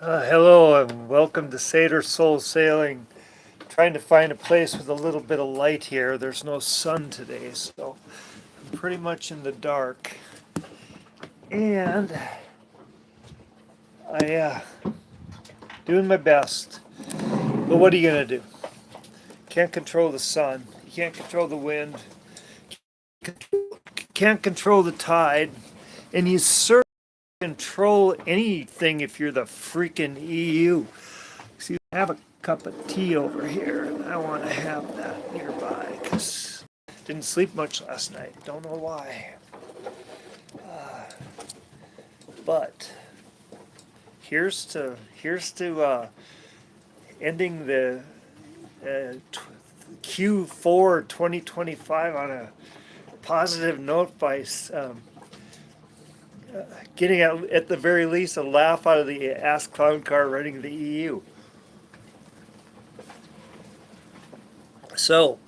Hello and welcome to Seder Soul Sailing. Trying to find a place with a little bit of light here. There's no sun today, so I'm pretty much in the dark. And I doing my best. But what are you gonna do? Can't control the sun. You can't control the wind. Can't control the tide. And you certainly control anything if you're the freaking EU. See, I have a cup of tea over here, and I want to have that nearby because didn't sleep much last night. Don't know why. But here's to ending the Q4 2025 on a positive note by getting at the very least a laugh out of the ass clown car running the EU. So,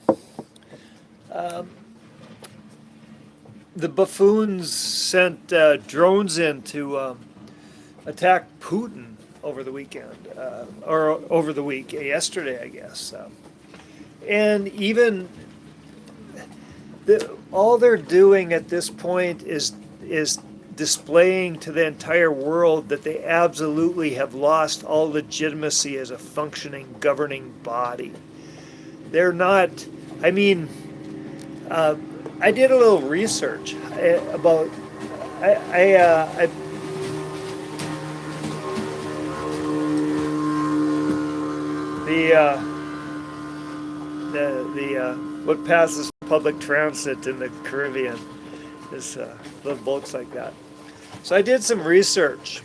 the buffoons sent drones in to attack Putin over the weekend, or over the week, yesterday, I guess. And even all they're doing at this point is displaying to the entire world that they absolutely have lost all legitimacy as a functioning governing body. They're not. I mean, I did a little research about. I the what passes for public transit in the Caribbean is little boats like that. So I did some research,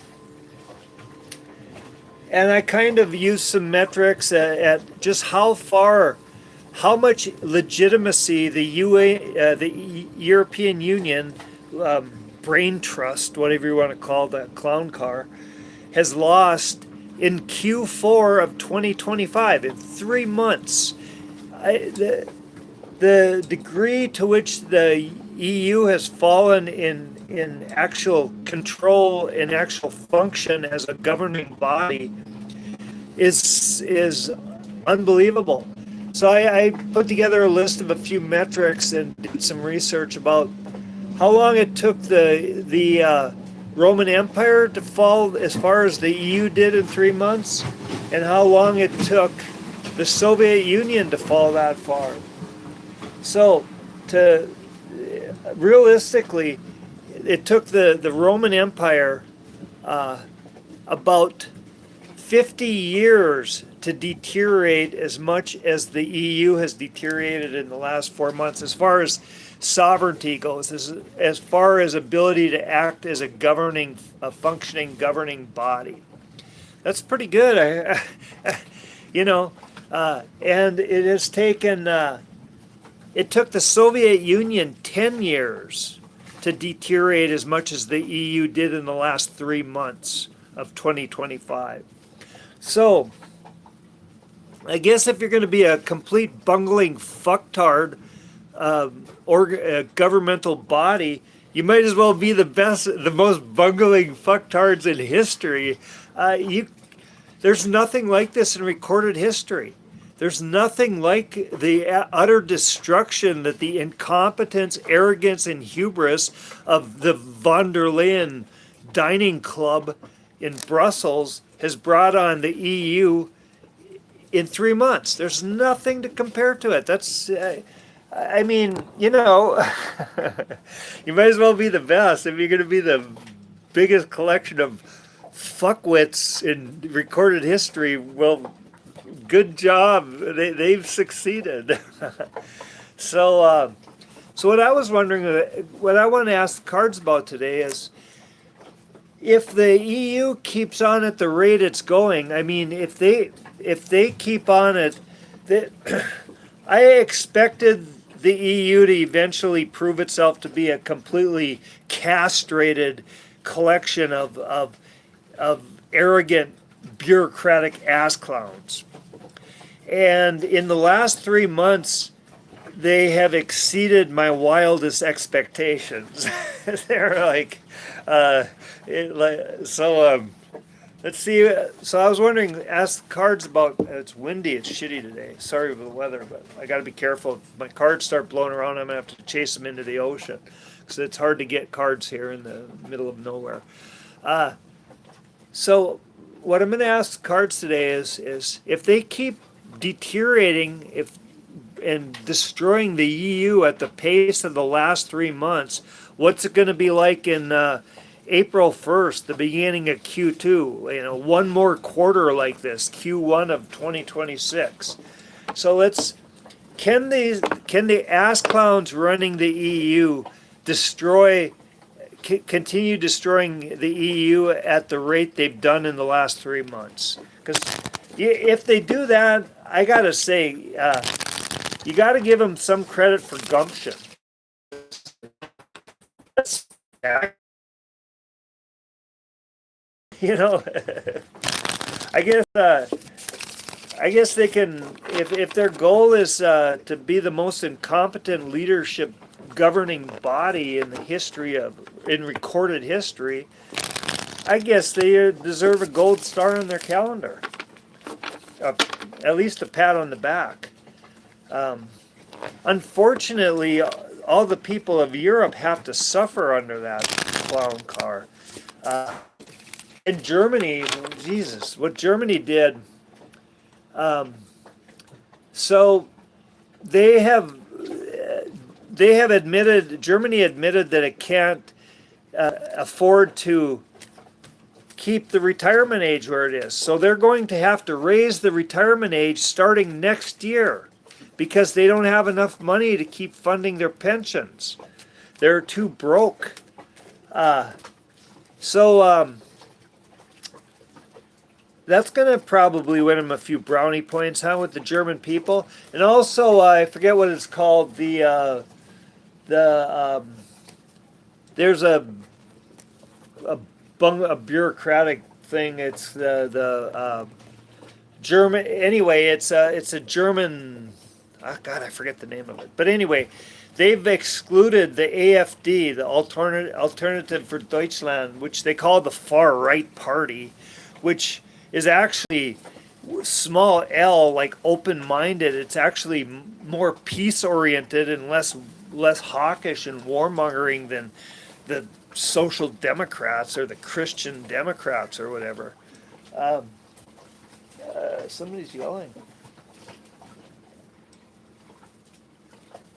and I kind of used some metrics at just how much legitimacy the European Union, brain trust, whatever you want to call that clown car, has lost in Q4 of 2025 in 3 months. The degree to which the EU has fallen in actual control, in actual function as a governing body, is unbelievable. So I put together a list of a few metrics and did some research about how long it took the Roman Empire to fall as far as the EU did in 3 months, and how long it took the Soviet Union to fall that far. So, realistically, it took the Roman Empire about 50 years to deteriorate as much as the EU has deteriorated in the last 4 months, as far as sovereignty goes, as far as ability to act as a functioning governing body. That's pretty good, you know. And it has taken. It took the Soviet Union 10 years to deteriorate as much as the EU did in the last 3 months of 2025. So, I guess if you're going to be a complete bungling fucktard or governmental body, you might as well be the most bungling fucktards in history. There's nothing like this in recorded history. There's nothing like the utter destruction that the incompetence, arrogance, and hubris of the von der Leyen dining club in Brussels has brought on the EU in 3 months. There's nothing to compare to it. I mean, you might as well be the best if you're going to be the biggest collection of fuckwits in recorded history. Well, good job. They've succeeded. So what I was wondering, what I want to ask the cards about today is, if the EU keeps on at the rate it's going, I mean, if they keep on it, I expected the EU to eventually prove itself to be a completely castrated collection of arrogant bureaucratic ass clowns. And in the last 3 months, they have exceeded my wildest expectations. They're like, Let's see. So I was wondering, ask cards about. It's windy. It's shitty today. Sorry for the weather, but I got to be careful. If my cards start blowing around, I'm gonna have to chase them into the ocean because it's hard to get cards here in the middle of nowhere. Uh, so what I'm gonna ask cards today is if they keep deteriorating, if and destroying the EU at the pace of the last 3 months, what's it going to be like in April 1st, the beginning of Q2? You know, one more quarter like this, Q1 of 2026. So can the ass clowns running the EU continue destroying the EU at the rate they've done in the last 3 months? Because if they do that, I gotta say, you gotta give them some credit for gumption. You know, I guess I guess they can, if their goal is to be the most incompetent leadership governing body in the history in recorded history, I guess they deserve a gold star on their calendar. At least a pat on the back. Unfortunately, all the people of Europe have to suffer under that clown car. In Germany, Jesus, what Germany did, so they have admitted, Germany admitted that it can't afford to keep the retirement age where it is. So they're going to have to raise the retirement age starting next year because they don't have enough money to keep funding their pensions. They're too broke. So that's going to probably win them a few brownie points, huh, with the German people. And also, I forget what it's called. There's a bureaucratic thing. It's the German. Anyway, it's a German. Oh God, I forget the name of it. But anyway, they've excluded the AfD, the Alternative for Deutschland, which they call the far right party, which is actually small L, like open-minded. It's actually more peace-oriented and less hawkish and warmongering than the Social Democrats or the Christian Democrats or whatever. Somebody's yelling.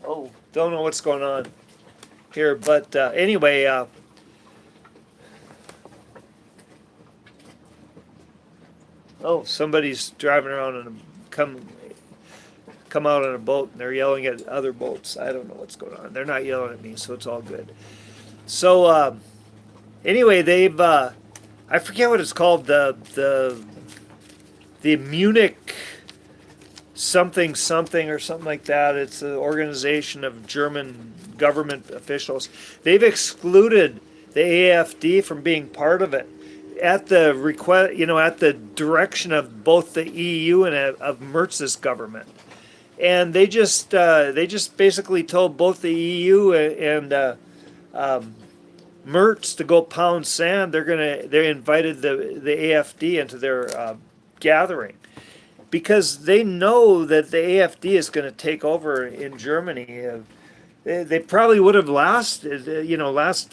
Oh, don't know what's going on here, but anyway, oh, somebody's driving around and come out on a boat and they're yelling at other boats. I don't know what's going on. They're not yelling at me, so it's all good. So anyway, they've I forget what it's called, the Munich something or something like that. It's an organization of German government officials. They've excluded the AfD from being part of it at the request, at the direction of both the EU and of Merz's government. And they just basically told both the EU and Merz to go pound sand. They invited the AfD into their gathering because they know that the AfD is going to take over in Germany. They probably would have last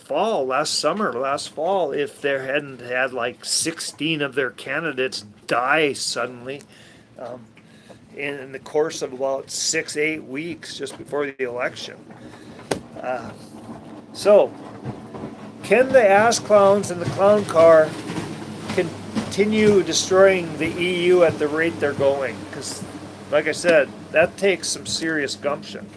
fall, if they hadn't had like 16 of their candidates die suddenly in the course of about 6-8 weeks just before the election. So, can the ass clowns in the clown car continue destroying the EU at the rate they're going? Because, like I said, that takes some serious gumption.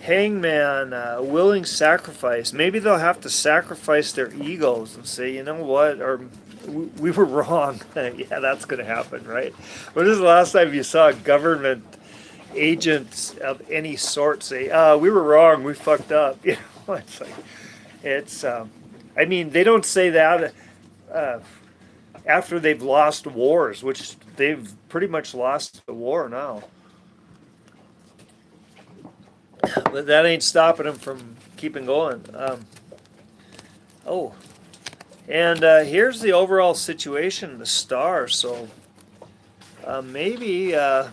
Hangman, willing sacrifice. Maybe they'll have to sacrifice their egos and say, you know what, or we were wrong. Yeah, that's going to happen, right? When is the last time you saw a government agent of any sort say, we were wrong, we fucked up? You know, it's like, I mean, they don't say that after they've lost wars, which they've pretty much lost the war now. But that ain't stopping them from keeping going. Oh, and here's the overall situation, the star. So maybe, and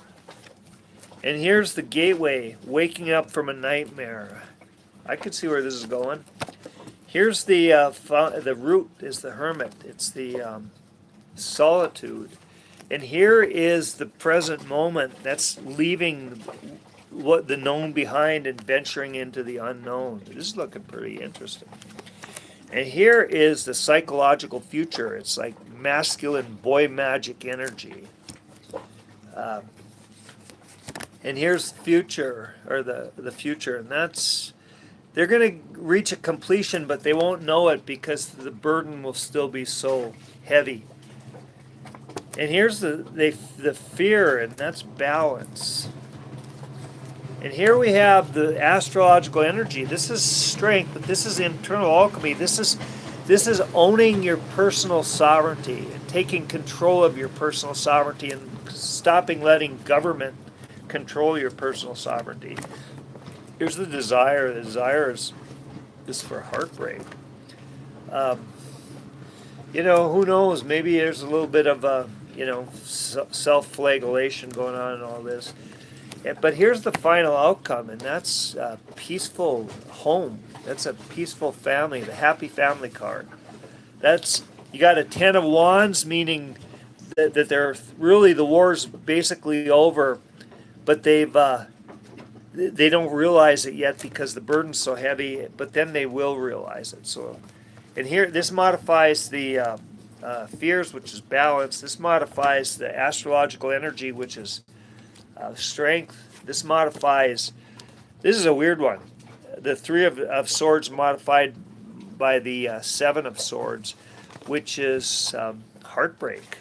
here's the gateway, waking up from a nightmare. I could see where this is going. Here's the root is the hermit. It's the solitude. And here is the present moment. That's leaving what the known behind and venturing into the unknown. This is looking pretty interesting. And here is the psychological future. It's like masculine boy magic energy. Um, and here's the future, or the future, and that's they're going to reach a completion, but they won't know it because the burden will still be so heavy. And here's the fear, and that's balance. And here we have the astrological energy. This is strength, but this is internal alchemy. This is owning your personal sovereignty and taking control of your personal sovereignty and stopping letting government control your personal sovereignty. Here's the desire. The desire is for heartbreak. Who knows? Maybe there's a little bit of self-flagellation going on in all this. But here's the final outcome, and that's a peaceful home. That's a peaceful family, the happy family card. You got a 10 of Wands, meaning that they're really, the war's basically over, but they don't realize it yet because the burden's so heavy, but then they will realize it. So, and here, this modifies the fears, which is balance. This modifies the astrological energy, which is strength. This is a weird one. The Three of Swords modified by the Seven of Swords, which is heartbreak.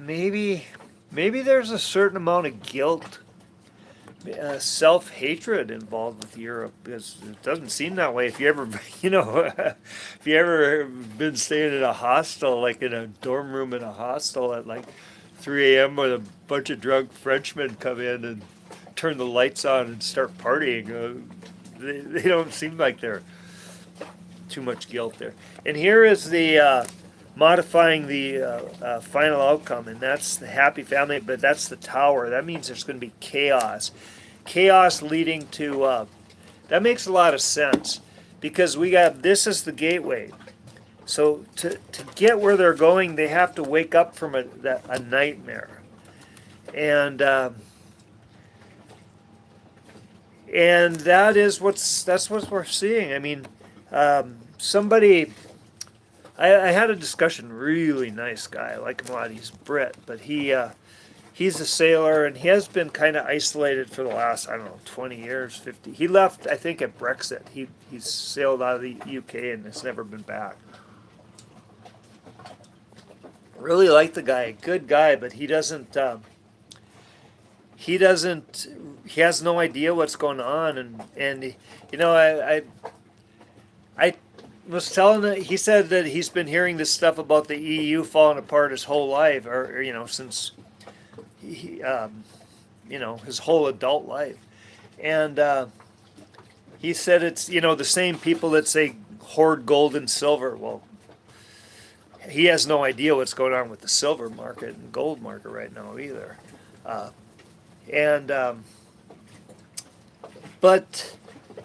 Maybe there's a certain amount of guilt, self-hatred involved with Europe, because it doesn't seem that way. If you ever, if you ever been staying in a hostel, like in a dorm room in a hostel at like 3 a.m. when a bunch of drunk Frenchmen come in and turn the lights on and start partying, they don't seem like they're too much guilt there. And here is the modifying the final outcome, and that's the happy family, but that's the Tower. That means there's going to be chaos. Chaos leading to, that makes a lot of sense, because this is the gateway. So to get where they're going, they have to wake up from a nightmare. And that's what we're seeing. I mean, somebody, I had a discussion, really nice guy, I like him a lot, he's Brit, but he's a sailor, and he has been kind of isolated for the last, 20 years, 50. He left, I think, at Brexit. He's sailed out of the UK and has never been back. Really like the guy, good guy, but he has no idea what's going on, and I was telling him, he said that he's been hearing this stuff about the EU falling apart his whole life, or since his whole adult life, and he said it's the same people that say hoard gold and silver. Well, he has no idea what's going on with the silver market and gold market right now either. But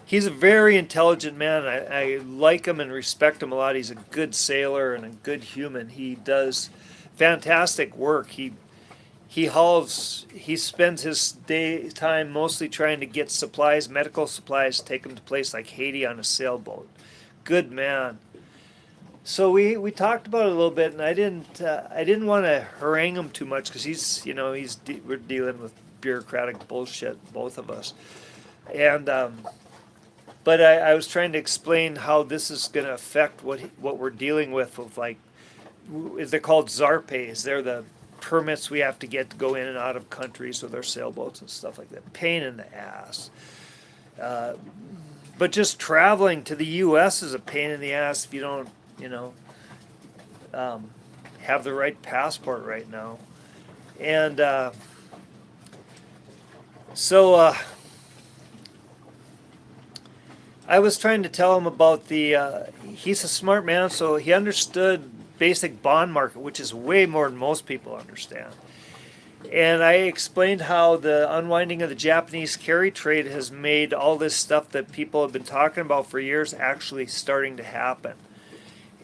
he's a very intelligent man. I like him and respect him a lot. He's a good sailor and a good human. He does fantastic work. He spends his time mostly trying to get supplies, medical supplies, take him to places like Haiti on a sailboat. Good man. So we talked about it a little bit, and I didn't want to harangue him too much, because we're dealing with bureaucratic bullshit, both of us, and but I was trying to explain how this is going to affect what we're dealing with like, they're called zarpes. They're the permits we have to get to go in and out of countries with our sailboats and stuff like that. Pain in the ass. But just traveling to the U.S. is a pain in the ass if you don't have the right passport right now. And I was trying to tell him about he's a smart man, so he understood basic bond market, which is way more than most people understand. And I explained how the unwinding of the Japanese carry trade has made all this stuff that people have been talking about for years actually starting to happen.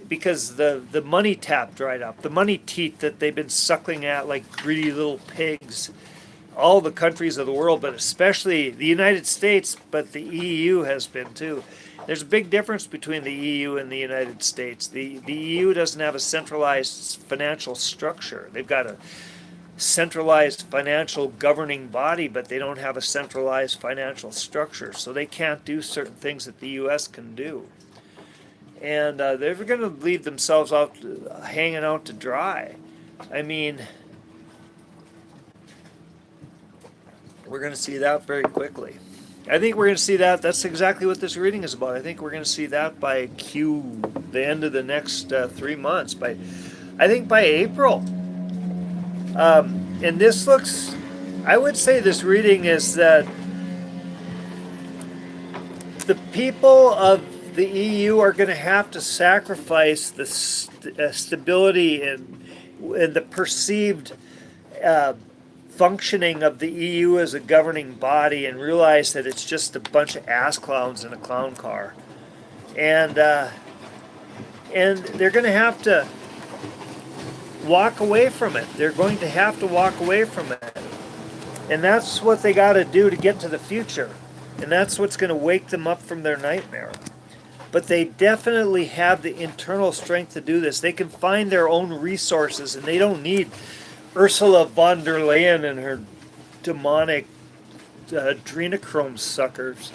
Because the money tap dried up, the money teat that they've been suckling at like greedy little pigs, all the countries of the world, but especially the United States, but the EU has been too. There's a big difference between the EU and the United States. The EU doesn't have a centralized financial structure. They've got a centralized financial governing body, but they don't have a centralized financial structure. So they can't do certain things that the US can do. And they're going to leave themselves out hanging out to dry. I mean, we're going to see that very quickly. I think we're going to see that. That's exactly what this reading is about. I think we're going to see that by the end of the next 3 months. I think by April. And this looks, I would say this reading is that the people of the EU are going to have to sacrifice the stability and the perceived functioning of the EU as a governing body and realize that it's just a bunch of ass clowns in a clown car. And they're going to have to walk away from it. They're going to have to walk away from it. And that's what they got to do to get to the future. And that's what's going to wake them up from their nightmare. But they definitely have the internal strength to do this. They can find their own resources, and they don't need Ursula von der Leyen and her demonic adrenochrome suckers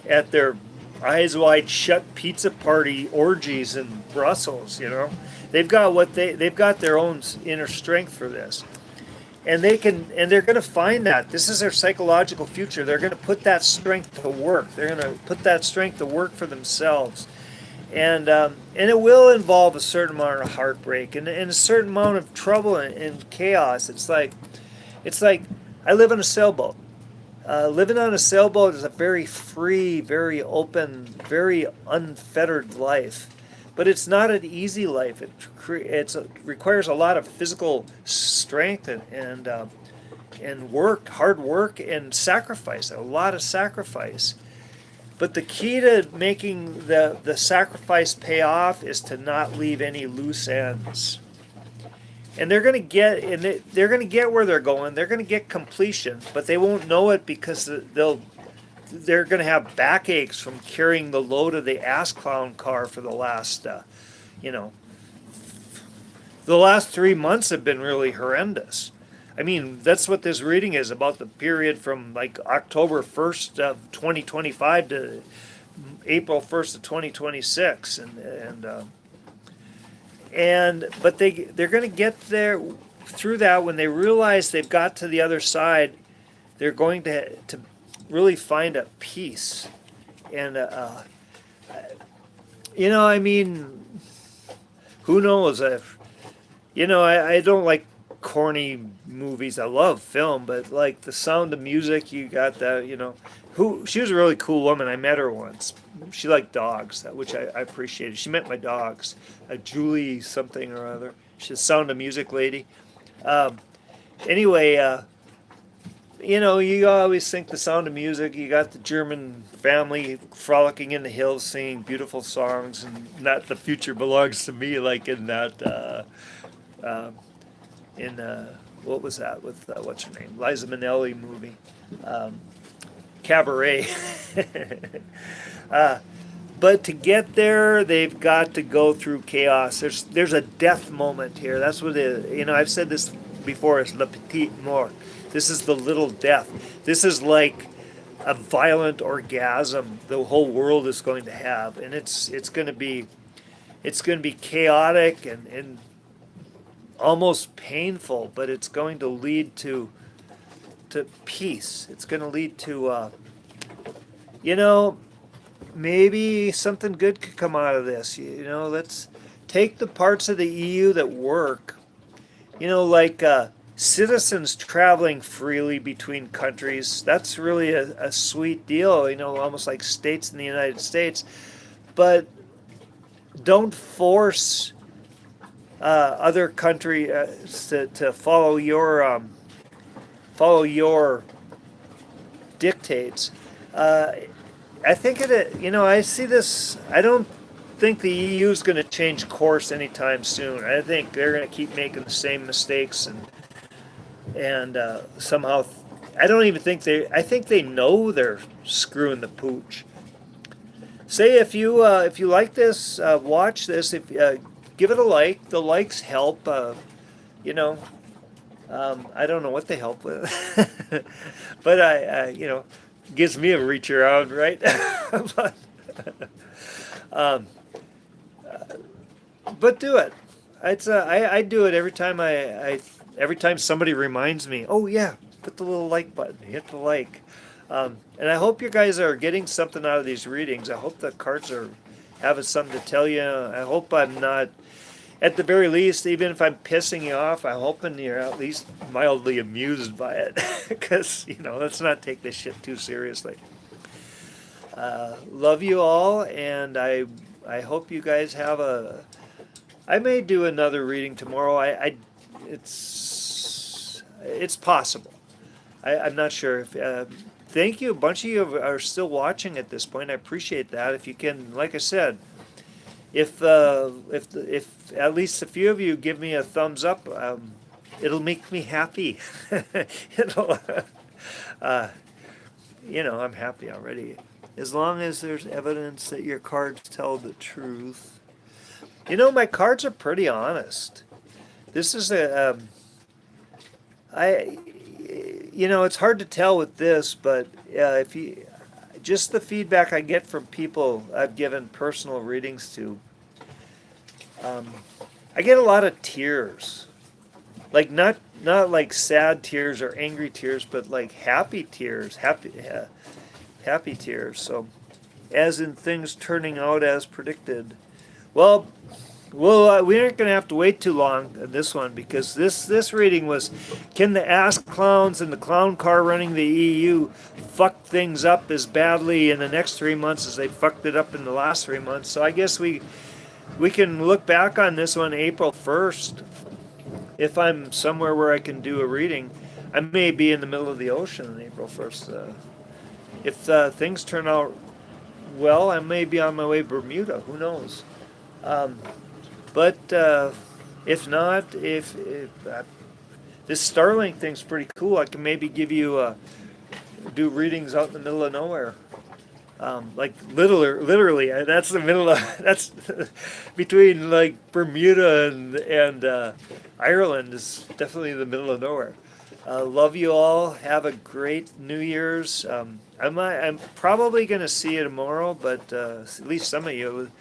at their eyes wide shut pizza party orgies in Brussels. They've got they've got their own inner strength for this. And they're going to find that. This is their psychological future. They're going to put that strength to work. They're going to put that strength to work for themselves. And it will involve a certain amount of heartbreak and a certain amount of trouble and chaos. It's like I live on a sailboat. Living on a sailboat is a very free, very open, very unfettered life. But it's not an easy life. It requires a lot of physical strength and work, hard work, and sacrifice. A lot of sacrifice. But the key to making the sacrifice pay off is to not leave any loose ends. And they're going to get where they're going. They're going to get completion, but they won't know it because they're going to have backaches from carrying the load of the ass clown car for the last, the last 3 months have been really horrendous. I mean, that's what this reading is about, the period from like October 1st of 2025 to April 1st of 2026. But they're going to get there through that. When they realize they've got to the other side, they're going to really find a peace. And, I mean, who knows? I don't like corny movies. I love film, but like The Sound of Music, you got that, she was a really cool woman. I met her once. She liked dogs, which I appreciated. She met my dogs, Julie something or other. She's a Sound of Music lady. Anyway, you always think The Sound of Music, you got the German family frolicking in the hills singing beautiful songs, and not The Future Belongs to Me, like in that, what was that with, what's her name, Liza Minnelli movie, Cabaret. But to get there, they've got to go through chaos. There's a death moment here. That's what it is. I've said this before, it's le petit mort. This is the little death. This is like a violent orgasm the whole world is going to have, and it's going to be chaotic and almost painful, but it's going to lead to peace. It's going to lead to maybe something good could come out of this. Let's take the parts of the EU that work. Like citizens traveling freely between countries. That's really a sweet deal, almost like states in the United States. But don't force other country to follow your dictates. I think I see this. I don't think the EU is going to change course anytime soon. I think they're going to keep making the same mistakes and somehow I don't even think I think they know they're screwing the pooch. Say if you like this, watch this. If give it a like. The likes help. You know, I don't know what they help with, but gives me a reach around, right? but, um, but do it. I do it every time every time somebody reminds me. Oh yeah, put the little like button. Hit the like. And I hope you guys are getting something out of these readings. I hope the cards are having something to tell you. I hope I'm not, at the very least, even if I'm pissing you off, I'm hoping you're at least mildly amused by it. Because, let's not take this shit too seriously. Love you all, and I hope you guys have I may do another reading tomorrow. It's possible. I'm not sure if. Thank you. A bunch of you are still watching at this point. I appreciate that. If you can, like I said, if at least a few of you give me a thumbs up, it'll make me happy. it'll, I'm happy already. As long as there's evidence that your cards tell the truth. My cards are pretty honest. This is it's hard to tell with this, but if you just the feedback I get from people I've given personal readings to, I get a lot of tears, like not like sad tears or angry tears, but like happy tears, happy tears. So, as in things turning out as predicted. Well, we aren't going to have to wait too long on this one, because this reading was, can the ass clowns and the clown car running the EU fuck things up as badly in the next 3 months as they fucked it up in the last 3 months? So I guess we can look back on this one April 1st. If I'm somewhere where I can do a reading, I may be in the middle of the ocean on April 1st. If things turn out well, I may be on my way to Bermuda. Who knows? But if not, if this Starlink thing's pretty cool, I can maybe give you do readings out in the middle of nowhere. Like literally, that's the middle of that's between like Bermuda and Ireland is definitely the middle of nowhere. Love you all. Have a great New Year's. I'm probably gonna see you tomorrow, but at least some of you.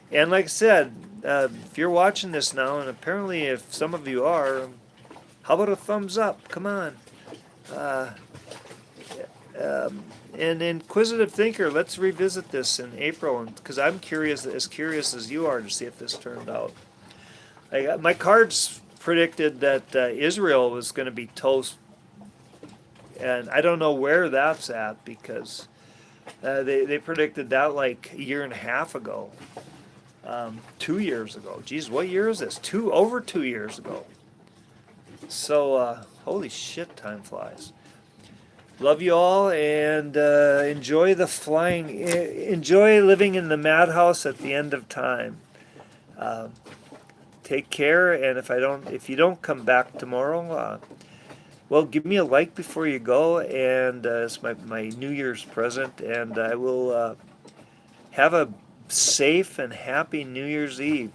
And like I said, if you're watching this now, and apparently if some of you are, how about a thumbs up? Come on. And Inquisitive Thinker, let's revisit this in April, because I'm as curious as you are to see if this turned out. My cards predicted that Israel was going to be toast, and I don't know where that's at, because they predicted that like a year and a half ago. 2 years ago. Geez, what year is this? Over 2 years ago. So, holy shit, time flies. Love you all, and enjoy the flying. Enjoy living in the madhouse at the end of time. Take care, and if you don't come back tomorrow, well, give me a like before you go, and it's my New Year's present, and I will have a safe and happy New Year's Eve.